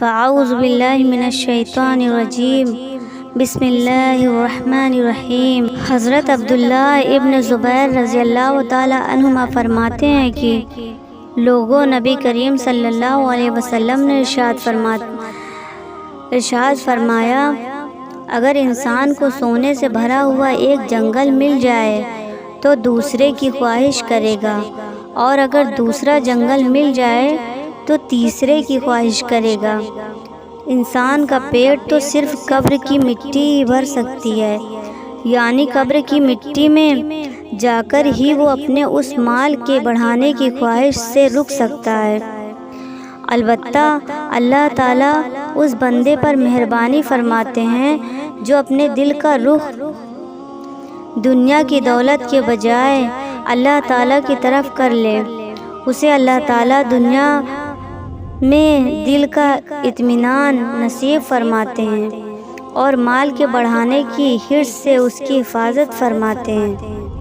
فاعوذ باللہ من الشیطان الرجیم بسم اللہ الرحمن الرحیم۔ حضرت عبداللہ ابن زبیر رضی اللہ تعالی عنہما فرماتے ہیں کہ لوگوں، نبی کریم صلی اللہ علیہ وسلم نے ارشاد فرمایا، اگر انسان کو سونے سے بھرا ہوا ایک جنگل مل جائے تو دوسرے کی خواہش کرے گا، اور اگر دوسرا جنگل مل جائے تو تیسرے کی خواہش کرے گا۔ انسان کا پیٹ تو صرف قبر کی مٹی ہی بھر سکتی ہے، یعنی قبر کی مٹی میں جا کر ہی وہ اپنے اس مال کے بڑھانے کی خواہش سے رک سکتا ہے۔ البتہ اللہ تعالیٰ اس بندے پر مہربانی فرماتے ہیں جو اپنے دل کا رخ دنیا کی دولت کے بجائے اللہ تعالیٰ کی طرف کر لے، اسے اللہ تعالیٰ دنیا میں دل کا اطمینان نصیب فرماتے ہیں اور مال کے بڑھانے کی حرص سے اس کی حفاظت فرماتے ہیں۔